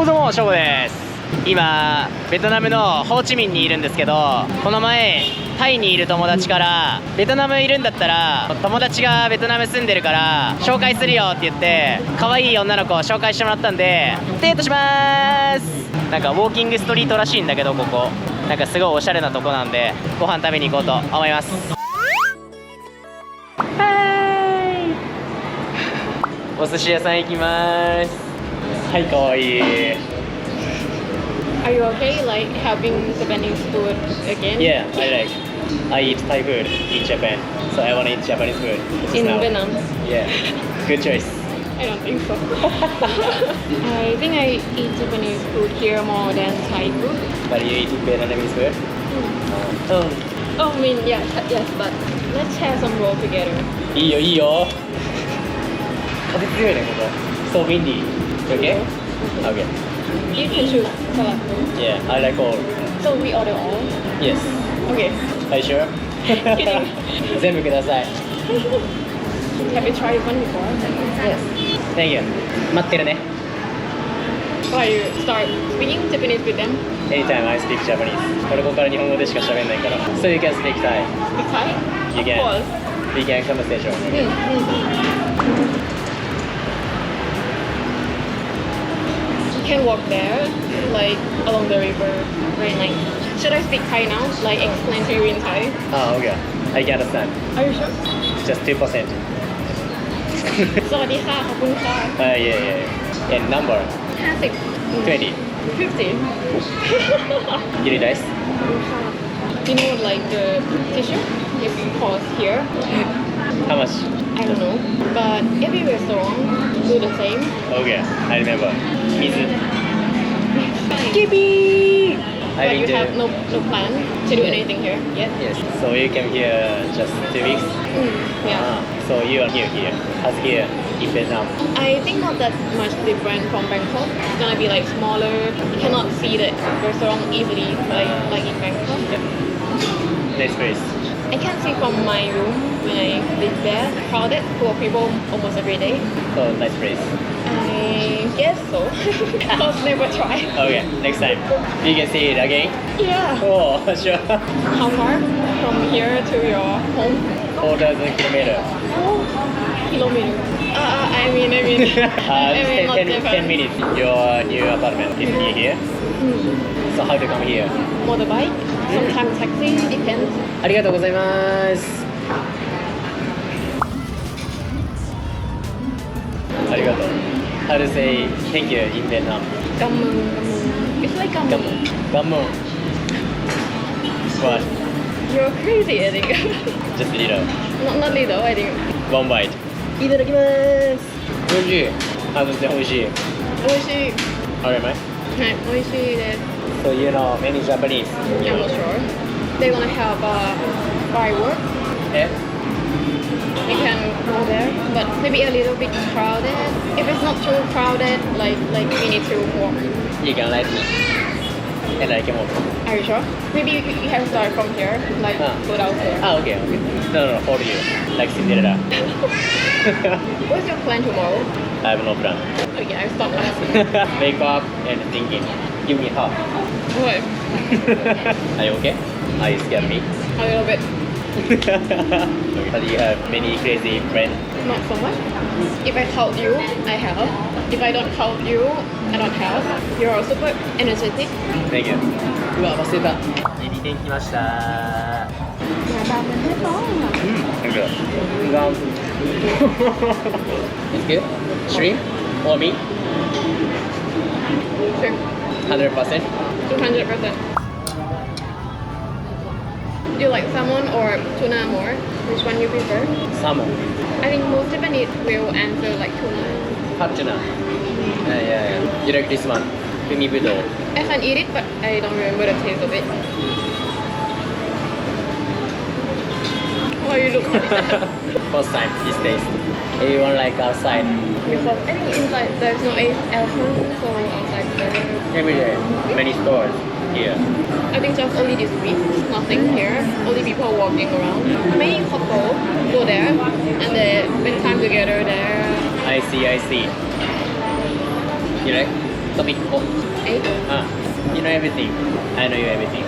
どうも、しょうごです。今ベトナムのホーチミンにいるんですけど、この前タイにいる友達からベトナムいるんだったら友達がベトナム住んでるから紹介するよって言って可愛い女の子を紹介してもらったんでデートしまーす。なんかウォーキングストリートらしいんだけど、ここなんかすごいおしゃれなとこなんでご飯食べに行こうと思います。はい、お寿司屋さん行きます。はい、かわいい。Are you okay, like having Japanese food again? Yeah, I eat Thai food in Japan, so I want to eat Japanese food In now. Vietnam? Yeah, good choice. I don't think so. I think I eat Japanese food here more than Thai food. But you eat Vietnamese food? Oh, I mean, yes, but let's share some roll together. いいよいいよ。風強いねここ。So windy. Okay? Okay. You can choose salad food. Yeah, I like all. So we order all? Yes. Okay. Are you sure? Kidding. 全部ください。Have you tried one before? Yes. Thank you. 待ってるね。Why you start speaking Japanese with them? Anytime I speak Japanese. 俺ここから日本語でしか喋んないから。So you can speak Thai. Speak Thai? You Of can. course. We can conversation. You can walk there, like along the river. Very nice. Should I speak Thai now? Like explain to you in Thai? Ah, okay. I can understand. Are you sure? Just 2%. สวัสดีค่ะ ขอบคุณค่ะ Yeah. And number 50 20. 50 Really nice. You know, like the tissue is cost here. How much? I don't know, but every restaurant do the same. Okay, I remember. 水。Gibi! I But you did. have no plan to do anything here yet? Yes. So you came here just 2 weeks. Yeah. So you are new here. As here in Vietnam. I think not that much different from Bangkok. It's gonna be like smaller. You cannot see the restaurant easily like in Bangkok. Nice place. I can see from my room when I live there, crowded, full of people almost every day. So nice place. I guess so. I'll never try. Okay, next time. You can see it again. Yeah. Oh, sure. How far from here to your home? 4,000 kilometers. 4 kilometers. I mean, I mean not 10 Japan. minutes. Your new apartment is near here. So how to come here? Motorbike, sometimes taxi, depends. ありがとうございます。ありがとう。How to say thank you in Vietnam? Gamun. It's like gamun. Gamun. What? You're crazy, I think. Just little. Not little, I think. One bite. いただきます。美味しい。あ、全然美味しい。美味しい。あれไหม? はい、美味しいです。So you know many Japanese? I'm not sure. They're gonna have fireworks. Yeah? We can go there, but maybe a little bit crowded. If it's not too crowded, like we need to walk. You can let me. And I can walk. Are you sure? Maybe you can start from here, like go down there. Ah, okay. No, hold you. Like Cinderella. What's your plan tomorrow? I have no plan. Okay, I'll stop asking. Wake up and thinking. Give me half. What? Are you okay? Are you scared me? A little bit. But you have many crazy friends. Not so much. If I help you, I help. If I don't help you, I don't help. You're super energetic. Thank you. うわ、忘れた。エビ天来ました。Nhà ba mình hết món rồi. Good. It's good. Shrimp or meat? Sure. 100%. 200%. Do you like salmon or tuna more? Which one you prefer? Salmon. I think most Japanese will answer like tuna. Hot tuna. Yeah. You like this one? Umi budou. I can eat it, but I don't remember the taste of it. Why you look at it? First time this taste. Everyone like outside. Because I think inside there's no elephant, so outside there. Every day. Many stores here. I think just only this week, nothing here. Only people walking around. Many couple go there and they spend time together there. I see. You like? トピック 8. You know everything. I know you everything.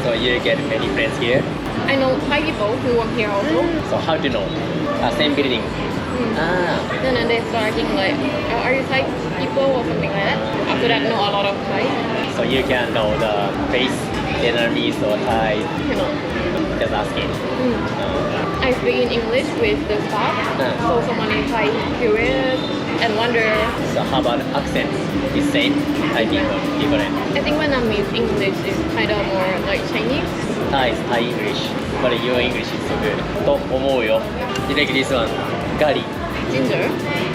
So you get many friends here. I know Thai people who work here also. So how do you know? Same building. Then they starting like, are you Thai people or something like that? After that, know a lot of Thai. So you can know the face, Vietnamese or Thai. Cannot. Just asking. I speak in English with the staff, so someone in Thai curious and wonder. So how about accent? Is same Thai people different? I think Vietnamese English is kind of more like Chinese. Thai is Thai English, but your English is so good. と思うよ。You like this one? ガリ。 Ginger.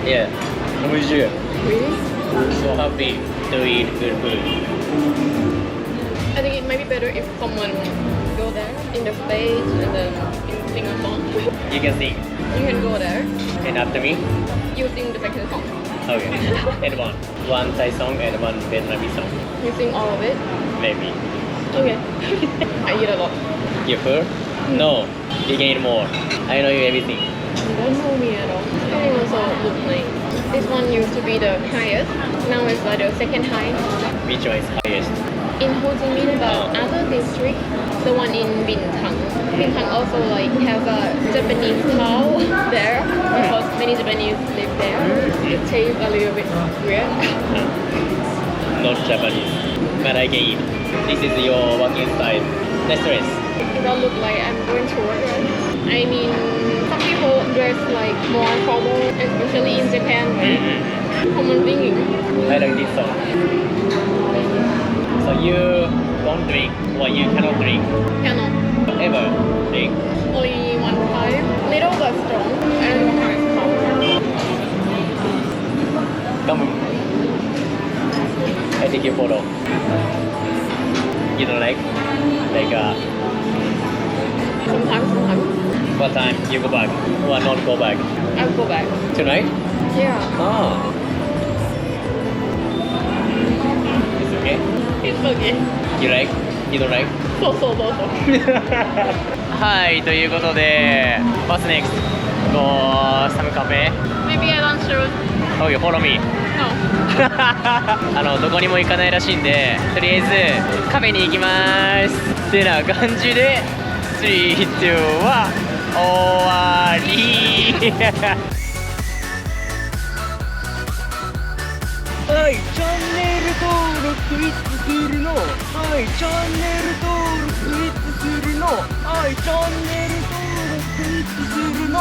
Yeah. 美味しい。 Really? So happy to eat good food. I think it might be better if someone go there in the stage and then sing a song. You can sing. You can go there. And after me? You sing the second song. Okay. And one Thai song and one Vietnamese song. You sing all of it. Maybe. Okay. I eat a lot. You full? No. You can eat more. I know you everything. You don't know me at all. Everyone also look nice. This one used to be the highest. Now it's like the second highest. Which one is highest? In Ho Chi Minh, but other district, the one in Binh Thang. Binh Thang also like have a Japanese town there because many Japanese live there. It tastes a little bit weird. Not Japanese. But I can eat. This is your working style. Let's dress. It don't look like I'm going to work. I mean, some people dress like more formal, especially in Japan, right? Common thinking. I like this song. So you don't drink or you cannot drink Cannot. ever drink. Only one time. Little but strong. I don't know how it's called. Come on. I take your photo. You don't like Sometimes. what time you go back or not go back? I'll go back. Tonight? Yeah. Oh. It's okay? It's okay. You like? You don't like? そう。はい、ということで What's next? Go some cafe? Maybe I don't choose. Okay, follow me. No. どこにも行かないらしいんで、とりあえずカフェに行きますってな感じで3、2、1終わりはい、チャンネル登録いつするの？はい、チャンネル登録いつするの？はい、チャンネル登録いつするの？